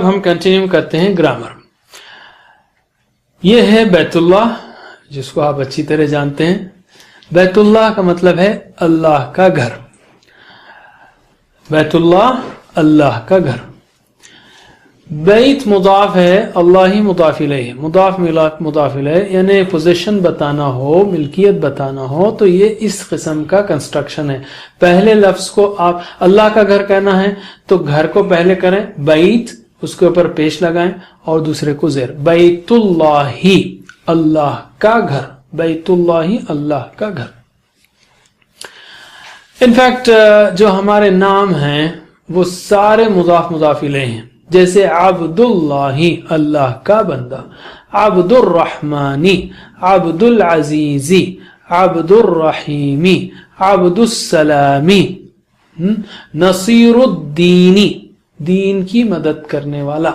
ہم کنٹینیو کرتے ہیں گرامر. یہ ہے بیت اللہ، جس کو آپ اچھی طرح جانتے ہیں. بیت اللہ کا مطلب ہے اللہ کا گھر. بیت اللہ اللہ کا گھر. بیت مضاف ہے، اللہ ہی مضاف الیہ، مضاف مضاف الیہ، یعنی پوزیشن بتانا ہو، ملکیت بتانا ہو تو یہ اس قسم کا کنسٹرکشن ہے. پہلے لفظ کو آپ اللہ کا گھر کہنا ہے تو گھر کو پہلے کریں بیت، اس کے اوپر پیش لگائیں اور دوسرے کو زیر. بیت اللہ ہی اللہ کا گھر. بیت اللہ ہی اللہ کا گھر. انفیکٹ جو ہمارے نام ہیں وہ سارے مضاف مضاف الیہ ہیں. جیسے عبد اللہ اللہ کا بندہ، عبد الرحمانی، عبد العزیزی، عبد الرحیمی، عبد السلامی، نصیر الدینی، دین کی مدد کرنے والا.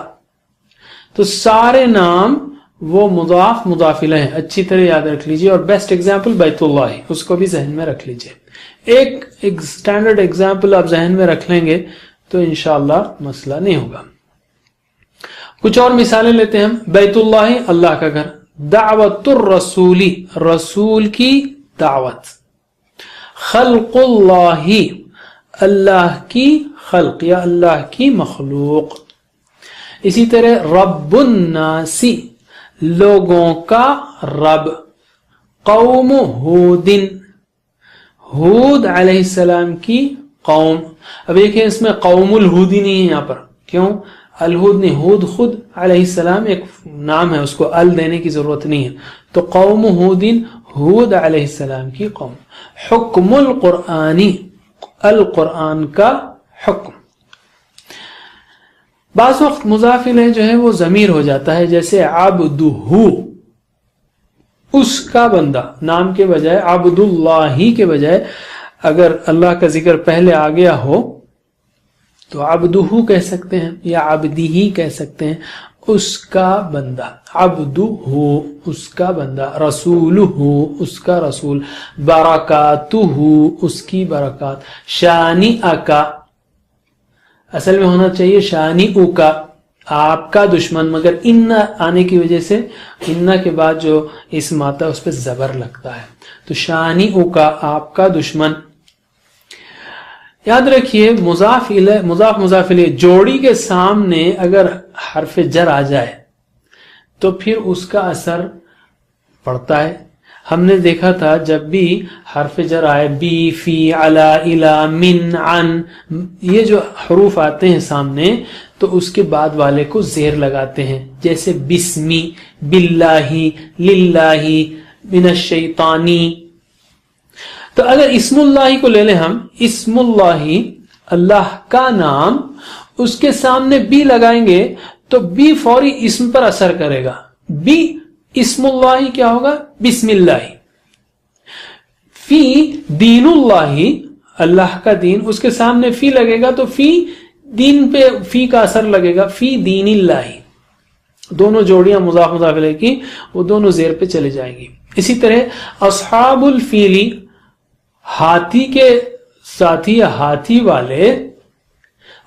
تو سارے نام وہ مضاف مضاف الیہ ہیں. اچھی طرح یاد رکھ لیجئے. اور بیسٹ ایگزامپل بیت اللہ، اس کو بھی ذہن میں رکھ لیجئے. ایک اسٹینڈرڈ ایگزامپل آپ ذہن میں رکھ لیں گے تو انشاءاللہ مسئلہ نہیں ہوگا. کچھ اور مثالیں لیتے ہیں ہم. بیت اللہ اللہ کا گھر. دعوت الرسولی رسول کی دعوت. خلق اللہ اللہ کی خلق یا اللہ کی مخلوق. اسی طرح رب الناسی لوگوں کا رب. قوم ہود ہود علیہ السلام کی قوم. اب دیکھیں اس میں قوم الہودی نہیں ہے یہاں پر. کیوں؟ الہود نہیں، ہود خود علیہ السلام ایک نام ہے، اس کو ال دینے کی ضرورت نہیں ہے. تو قوم ہودین ہود علیہ السلام کی قوم. حکم القرآنی القرآن کا حکم. بعض وقت مضاف الیہ جو ہے وہ ضمیر ہو جاتا ہے، جیسے عبدہ اس کا بندہ. نام کے بجائے عبد اللہ کے بجائے اگر اللہ کا ذکر پہلے آ گیا ہو تو عبدہ کہہ سکتے ہیں یا عبدی کہہ سکتے ہیں. اس کا بندہ. عبدہ اس کا بندہ. رسولہ اس کا رسول. برکاتہ اس کی برکات. شانئک اصل میں ہونا چاہیے شانئک آپ کا دشمن، مگر ان آنے کی وجہ سے ان کے بعد جو اسم آتا ہے اس پہ زبر لگتا ہے. تو شانئک آپ کا دشمن. یاد رکھیے مضاف مضاف الیہ جوڑی کے سامنے اگر حرف جر آ جائے تو پھر اس کا اثر پڑتا ہے. ہم نے دیکھا تھا جب بھی حرف جر آئے، بی، فی، علی، الی، من، عن، یہ جو حروف آتے ہیں سامنے تو اس کے بعد والے کو زیر لگاتے ہیں. جیسے بسمی، باللہ، للہ، من الشیطانی. تو اگر اسم اللہ کو لے لیں ہم، اسم اللہ اللہ کا نام، اس کے سامنے بی لگائیں گے تو بی فوری اسم پر اثر کرے گا. بی اسم اللہ کیا ہوگا؟ بسم اللہ. فی دین اللہ اللہ کا دین، اس کے سامنے فی لگے گا تو فی دین پہ فی کا اثر لگے گا. فی دین اللہ. دونوں جوڑیاں مضاف مضاف الیہ کی وہ دونوں زیر پہ چلے جائیں گی. اسی طرح اصحاب الفیلی ہاتھی کے ساتھی یا ہاتھی والے،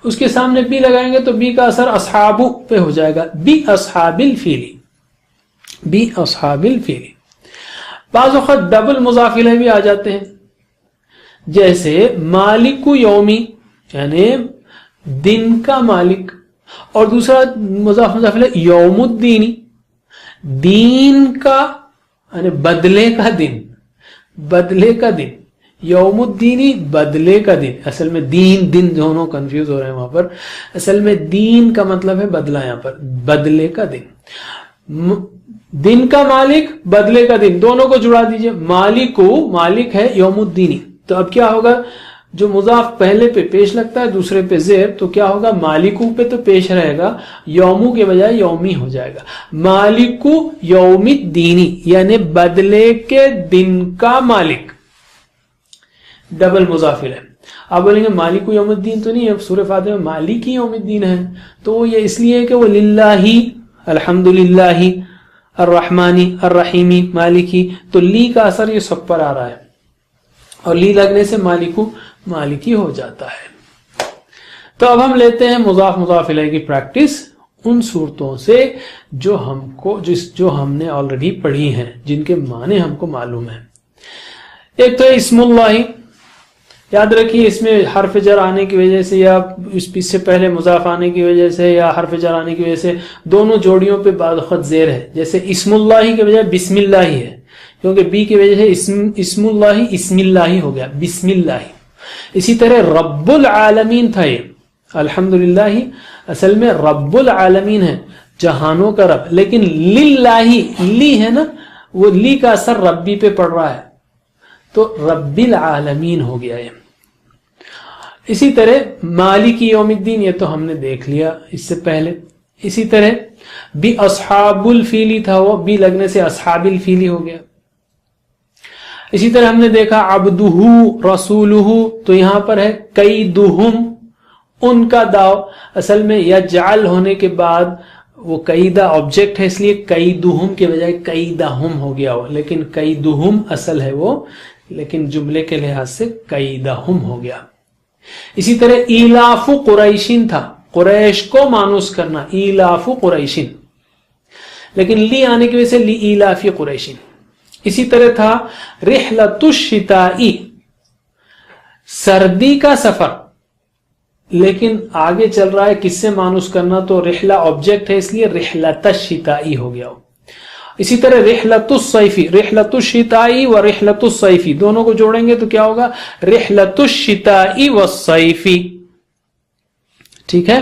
اس کے سامنے بی لگائیں گے تو بی کا اثر اصحاب پہ ہو جائے گا. بی اصحاب الفیلی. بی اصحاب الفیلی. بعض اوقات ڈبل مضاف الیہ بھی آ جاتے ہیں، جیسے مالک یومی یعنی دن کا مالک، اور دوسرا مضاف الیہ یوم الدین دین کا یعنی بدلے کا دن. بدلے کا دن. یوم الدینی بدلے کا دن. اصل میں دین دن دونوں کنفیوز ہو رہے ہیں وہاں پر. اصل میں دین کا مطلب ہے بدلہ، یہاں پر بدلے کا دن. دن کا مالک بدلے کا دن، دونوں کو جڑا دیجئے. مالکو مالک ہے یوم الدینی. تو اب کیا ہوگا؟ جو مضاف پہلے پہ پیش لگتا ہے دوسرے پہ زیر، تو کیا ہوگا؟ مالکو پہ تو پیش رہے گا، یومو کے بجائے یومی ہو جائے گا. مالکو یوم الدینی یعنی بدلے کے دن کا مالک. ڈبل مضاف الیہ. آپ بولیں گے مالک یوم الدین تو نہیں ہے، سورہ فاتحہ میں مالک یوم الدین ہے. تو یہ اس لیے کہ وہ للہ، الحمدللہ، الرحمانی، الرحیمی، مالکی. تو لی کا اثر یہ سب پر آ رہا ہے اور لی لگنے سے مالکو مالکی ہو جاتا ہے. تو اب ہم لیتے ہیں مضاف مضاف الیہ کی پریکٹس. ان صورتوں سے جو ہم نے آلریڈی پڑھی ہیں، جن کے معنی ہم کو معلوم ہیں۔ ایک تو اسم اللہ، یاد رکھیے اس میں حرف جر آنے کی وجہ سے یا اس سے پہلے مضاف آنے کی وجہ سے یا حرف جر آنے کی وجہ سے دونوں جوڑیوں پہ بعض وقت زیر ہے، جیسے اسم اللہ کے بجائے بسم اللہ ہے، کیونکہ بی کی وجہ سے اسم اللہ اسم اللہ ہو گیا، بسم اللہ۔ اسی طرح رب العالمین تھا، یہ الحمدللہ اصل میں رب العالمین ہے، جہانوں کا رب، لیکن للہ لی ہے نا، وہ لی کا اثر ربی پہ پڑ رہا ہے تو رب العالمین ہو گیا ہے۔ اسی طرح مالک یوم الدین، یہ تو ہم نے دیکھ لیا اس سے پہلے۔ اسی طرح بھی اصحاب الفیلی تھا، وہ بھی لگنے سے اصحاب الفیلی ہو گیا۔ اسی طرح ہم نے دیکھا عبدہ رسولہ، تو یہاں پر ہے قیدہم، ان کا داؤ، اصل میں یجعل ہونے کے بعد وہ قیدہ آبجیکٹ ہے، اس لیے قیدہم کے بجائے قیدہم ہو گیا ہو، لیکن قیدہم اصل ہے وہ، لیکن جملے کے لحاظ سے قیدہم ہو گیا۔ اسی طرح ایلاف قریشین تھا، قریش کو مانوس کرنا، ایلاف قریشین، لیکن لی آنے کی وجہ سے لی ایلاف قریشین۔ اسی طرح تھا رحلۃ الشتائی، سردی کا سفر، لیکن آگے چل رہا ہے کس سے مانوس کرنا، تو رحلہ آبجیکٹ ہے اس لیے رحلۃ الشتائی ہو گیا ہو۔ اسی طرح رحلۃ الصیفی، رحلۃ الشتائی و رحلۃ الصیفی دونوں کو جوڑیں گے تو کیا ہوگا، رحلۃ الشتائی والصیفی، ٹھیک ہے۔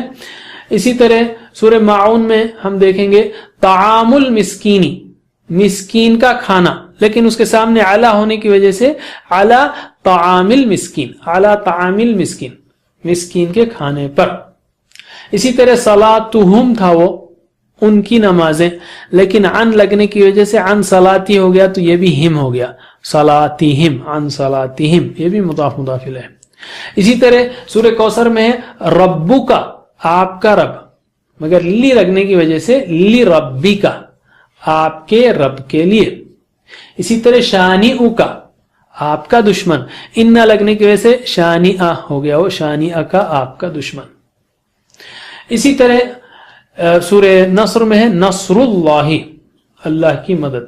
اسی طرح سورہ ماعون میں ہم دیکھیں گے طعام المسکینی، مسکین کا کھانا، لیکن اس کے سامنے علی ہونے کی وجہ سے علی طعام المسکین، علی طعام المسکین، مسکین کے کھانے پر۔ اسی طرح صلاتہم تھا وہ ان کی نمازیں، لیکن عن لگنے کی وجہ سے عن صلاتی ہو گیا تو یہ بھی ہم ہو گیا، صلاتہم عن صلاتہم، یہ بھی مضاف مضاف الیہ ہے۔ اسی طرح سورہ کوثر میں ہے ربک، آپ کا رب، مگر لی لگنے کی وجہ سے لی ربک، آپ کے رب کے لیے۔ اسی طرح شانئک، آپ کا دشمن، ان نہ لگنے کی وجہ سے شانئہ ہو گیا وہ، شانئہ کا آپ کا دشمن۔ اسی طرح سورہ نصر میں ہے نصر اللہ، اللہ کی مدد۔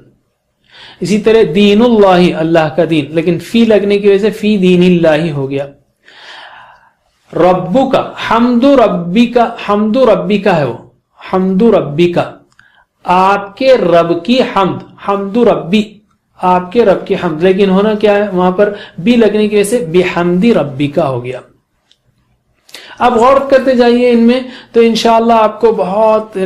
اسی طرح دین اللہ، اللہ کا دین، لیکن فی لگنے کی وجہ سے فی دین اللہ ہو گیا۔ ربک، حمد ربی کا، حمد ربی کا ہے وہ، حمد ربی کا، آپ کے رب کی حمد، حمد ربی، آپ کے رب کی حمد، لیکن ہونا کیا ہے وہاں پر بی لگنے کی وجہ سے بحمد ربی کا ہو گیا۔ اب غور کرتے جائیے ان میں تو انشاءاللہ آپ کو بہت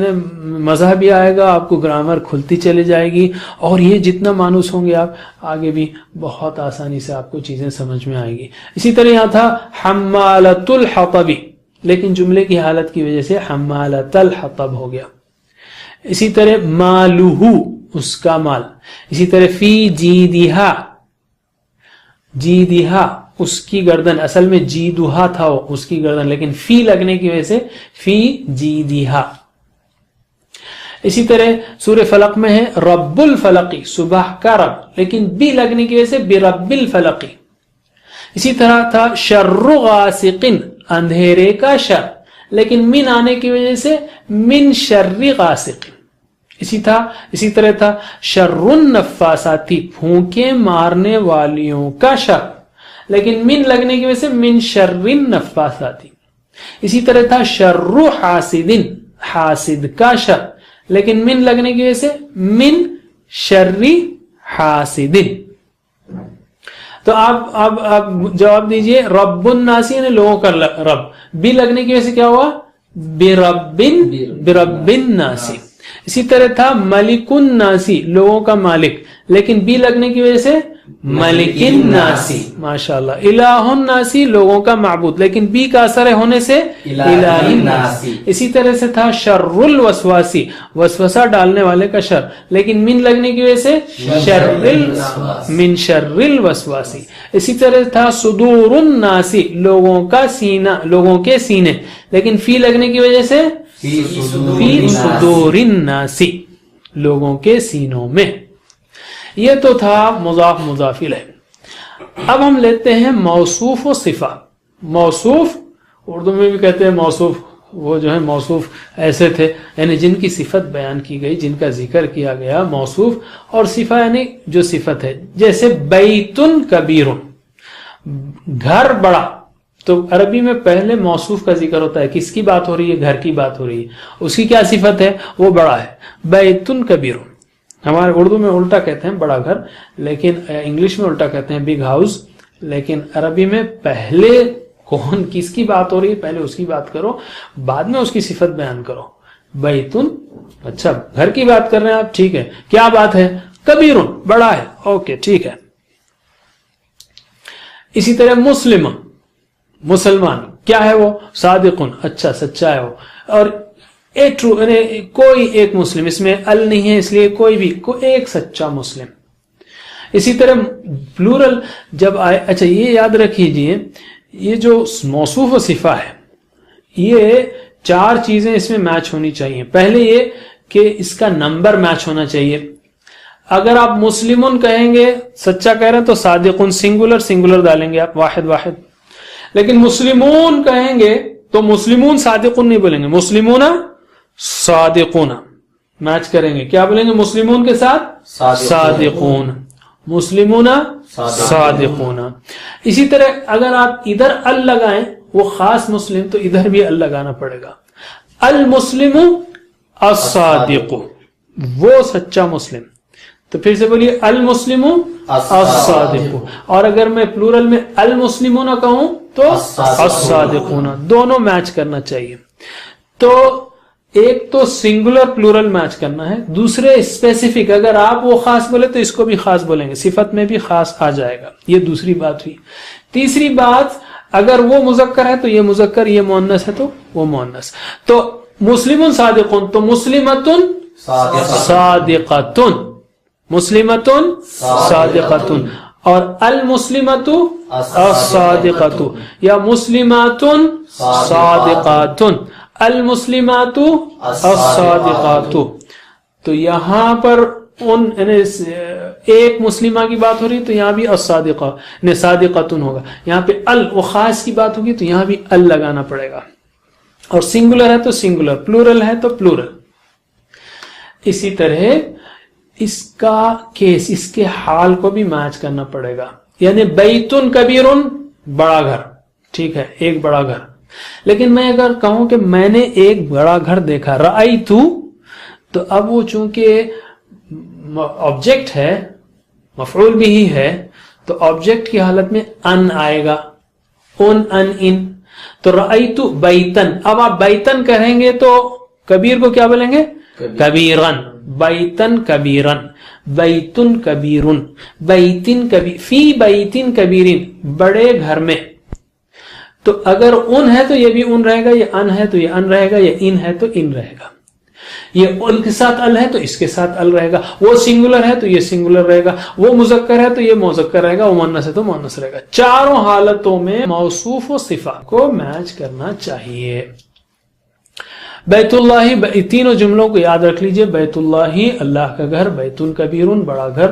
مزہ بھی آئے گا، آپ کو گرامر کھلتی چلی جائے گی، اور یہ جتنا مانوس ہوں گے آپ آگے بھی بہت آسانی سے آپ کو چیزیں سمجھ میں آئے گی۔ اسی طرح یہاں تھا حمالۃ الحطب، لیکن جملے کی حالت کی وجہ سے حمالۃ الحطب ہو گیا۔ اسی طرح مالہ، اس کا مال۔ اسی طرح فی جیدہا، جیدہا اس کی گردن، اصل میں جیدہا تھا وہ، اس کی گردن، لیکن فی لگنے کی وجہ سے فی جیدہا۔ اسی طرح سورہ فلق میں ہے رب الفلقی، صبح کا رب، لیکن بی لگنے کی وجہ سے برب الفلقی۔ اسی طرح تھا شر غاسق، اندھیرے کا شر، لیکن من آنے کی وجہ سے من شر غاسق۔ اسی طرح تھا شر النفاساتی، پھونکے مارنے والیوں کا شر، لیکن من لگنے کی وجہ سے من شر النفاساتی۔ اسی طرح تھا شر حاسد، حاسد کا شر، لیکن من لگنے کی وجہ سے من شر حاسد۔ تو آپ جواب دیجئے رب الناس، یعنی لوگوں کا رب، بی لگنے کی وجہ سے کیا ہوا، برب الناس۔ اسی طرح تھا ملک الناسی، لوگوں کا مالک، لیکن بی لگنے کی وجہ سے ملک الناسی، ماشاءاللہ۔ الہ الناسی، لوگوں کا معبود، لیکن بی کا اثر ہونے سے الہ الناسی۔ اسی طرح سے تھا شر الوسواسی، وسوسہ ڈالنے والے کا شر، لیکن من لگنے کی وجہ سے من شر الوسواسی۔ اسی طرح تھا صدور الناسی، لوگوں کا سینہ، لوگوں کے سینے، لیکن فی لگنے کی وجہ سے فی صدور الناس، لوگوں کے سینوں میں۔ یہ تو تھا مضاف مضاف الیہ۔ اب ہم لیتے ہیں موصوف و صفہ۔ موصوف اردو میں بھی کہتے ہیں موصوف، وہ جو ہے موصوف ایسے تھے یعنی جن کی صفت بیان کی گئی، جن کا ذکر کیا گیا، موصوف اور صفہ یعنی جو صفت ہے. جیسے بیتن کبیرن، گھر بڑا، تو عربی میں پہلے موصوف کا ذکر ہوتا ہے. کس کی بات ہو رہی ہے؟ گھر کی بات ہو رہی ہے. اس کی کیا صفت ہے؟ وہ بڑا ہے. بیتن کبیرن. ہمارے اردو میں الٹا کہتے ہیں بڑا گھر، لیکن انگلش میں الٹا کہتے ہیں بگ ہاؤس. لیکن عربی میں پہلے کون کس کی بات ہو رہی ہے پہلے اس کی بات کرو، بعد میں اس کی صفت بیان کرو. بیتن، اچھا گھر کی بات کر رہے ہیں آپ، ٹھیک ہے. کیا بات ہے؟ کبیرن، بڑا ہے. اوکے ٹھیک ہے. اسی طرح مسلم، مسلمان، کیا ہے وہ؟ صادقن، اچھا سچا ہے وہ. اور کوئی ایک مسلم، اس میں ال نہیں ہے اس لیے کوئی بھی، ایک سچا مسلم. اسی طرح پلورل جب آئے، اچھا یہ یاد رکھیے یہ جو موصوف و صفہ ہے یہ 4 چیزیں اس میں میچ ہونی چاہیے. پہلے یہ کہ اس کا نمبر میچ ہونا چاہیے. اگر آپ مسلمون کہیں گے، سچا کہہ رہے ہیں، تو صادقون سنگولر ڈالیں گے آپ، واحد واحد. لیکن مسلمون کہیں گے تو مسلمون صادقون نہیں بولیں گے، مسلمون صادقون میچ کریں گے. کیا بولیں گے مسلمون کے ساتھ؟ صادقون. مسلمون صادقون. اسی طرح اگر آپ ادھر ال لگائیں، وہ خاص مسلم، تو ادھر بھی ال لگانا پڑے گا. المسلم الصادق، وہ سچا مسلم. تو پھر سے بولیے المسلم الصادق. اور اگر میں پلورل میں المسلمون کہوں تو الصادقون. دونوں میچ کرنا چاہیے. تو ایک تو سنگولر پلورل میچ کرنا ہے، دوسرے اسپیسیفک. اگر آپ وہ خاص بولے تو اس کو بھی خاص بولیں گے، صفت میں بھی خاص آ جائے گا. یہ دوسری بات ہوئی. تیسری بات، اگر وہ مذکر ہے تو یہ مذکر، یہ مؤنث ہے تو وہ مؤنث. تو مسلم صادقون تو مسلمتن صادقتن، مسلمتن صادقتن. اور المسلمت الصادقۃ یا مسلماتن صادقاتن، المسلمات الصادقات. تو یہاں پر ایک مسلمہ کی بات ہو رہی تو یہاں بھی الصادقہ نے صادقاتن ہوگا. یہاں پہ وہ خاص کی بات ہوگی تو یہاں بھی ال لگانا پڑے گا. اور سنگولر ہے تو سنگولر، پلورل ہے تو پلورل. اسی طرح اس کا کیس، اس کے حال کو بھی میچ کرنا پڑے گا. یعنی بیتن کبیرن، بڑا گھر، ٹھیک ہے ایک بڑا گھر. لیکن میں اگر کہوں کہ میں نے ایک بڑا گھر دیکھا، رأیتو، تو اب وہ چونکہ آبجیکٹ ہے، مفعول بھی ہی ہے، تو آبجیکٹ کی حالت میں ان آئے گا، ان. تو رأیتو بیتن. اب آپ بیتن کہیں گے تو کبیر کو کیا بولیں گے؟ کبیرن. بیتن کبیرن، بیتن کبیرن، بیتن کبیر، فی بیتن کبیرن، بڑے گھر میں. تو اگر ان ہے تو یہ بھی ان رہے گا، یہ ان ہے تو یہ ان رہے گا، یہ ان ہے تو ان رہے گا. یہ ان کے ساتھ ال ہے تو اس کے ساتھ ال رہے گا. وہ سنگولر ہے تو یہ سنگولر رہے گا. وہ مذکر ہے تو یہ مذکر رہے گا. وہ مؤنث ہے تو مؤنث رہے گا. چاروں حالتوں میں موصوف و صفہ کو میچ کرنا چاہیے. بیت اللہ، تینوں جملوں کو یاد رکھ لیجئے. بیت اللہ اللہ کا گھر، بیتن کبیرن بڑا گھر،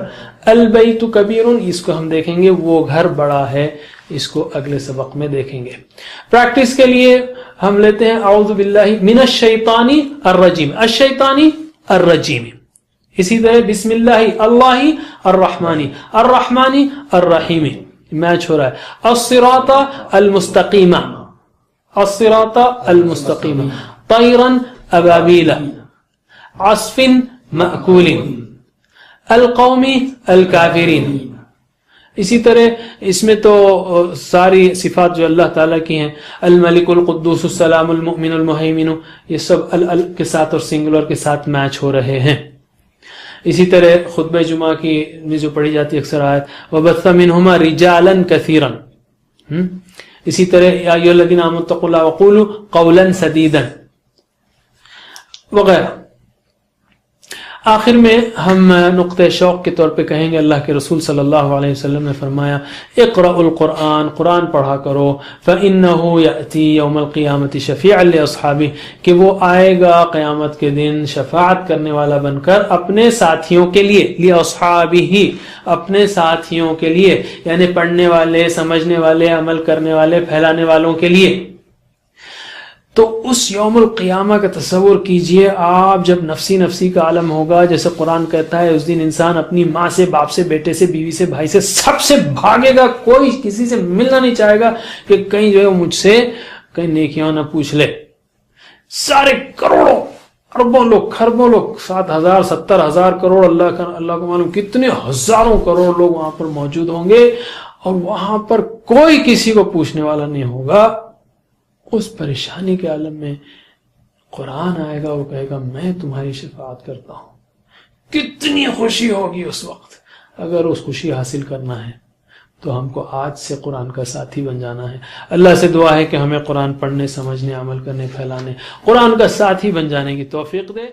البیت کبیرن اس کو ہم دیکھیں گے وہ گھر بڑا ہے، اس کو اگلے سبق میں دیکھیں گے. پریکٹس کے لیے ہم لیتے ہیں اعوذ باللہ من الشیطان الرجیم، الشیطان الرجیم. اسی طرح بسم اللہ اللہ الرحمن الرحمن الرحیم میچ ہو رہا ہے. الصراط المستقیم، الصراط المستقیم. طیرا ابابیل، عصف مأکول، القوم الکافرین. اسی طرح اس میں تو ساری صفات جو اللہ تعالیٰ کی ہیں، الملک القدوس السلام المؤمن المہیمن، یہ سب ال کے ساتھ اور سنگولر کے ساتھ میچ ہو رہے ہیں. اسی طرح خطبہ جمعہ کی جو پڑھی جاتی ہے اکثر آیت وَبَثَّ مِنْهُمَا رِجَالًا كَثِيرًا. اسی طرح یا ایھا الذین آمنوا اتقوا اللہ وقولوا قولا سدیدا وغیرہ. آخر میں ہم نقطہ شوق کے طور پہ کہیں گے، اللہ کے رسول صلی اللہ علیہ وسلم نے فرمایا اقرأوا القرآن، قرآن پڑھا کرو. فإنه يأتي يوم القیامة شفیعا لأصحابہ، کہ وہ آئے گا قیامت کے دن شفاعت کرنے والا بن کر اپنے ساتھیوں کے لیے، لأصحابہ اپنے ساتھیوں کے لیے، یعنی پڑھنے والے، سمجھنے والے، عمل کرنے والے، پھیلانے والوں کے لیے. تو اس یوم القیامہ کا تصور کیجئے آپ، جب نفسی نفسی کا عالم ہوگا، جیسے قرآن کہتا ہے اس دن انسان اپنی ماں سے، باپ سے، بیٹے سے، بیوی سے، بھائی سے، سب سے بھاگے گا، کوئی کسی سے ملنا نہیں چاہے گا کہ کہیں جو ہے مجھ سے کہیں نیکیاں نہ پوچھ لے۔ سارے کروڑوں اربوں لوگ، خربوں لوگ، 7,000 70,000 کروڑ، اللہ کو معلوم کتنے ہزاروں کروڑ لوگ وہاں پر موجود ہوں گے، اور وہاں پر کوئی کسی کو پوچھنے والا نہیں ہوگا۔ اس پریشانی کے عالم میں قرآن آئے گا، وہ کہے گا میں تمہاری شفاعت کرتا ہوں۔ کتنی خوشی ہوگی اس وقت۔ اگر اس خوشی حاصل کرنا ہے تو ہم کو آج سے قرآن کا ساتھی بن جانا ہے۔ اللہ سے دعا ہے کہ ہمیں قرآن پڑھنے، سمجھنے، عمل کرنے، پھیلانے، قرآن کا ساتھی بن جانے کی توفیق دے۔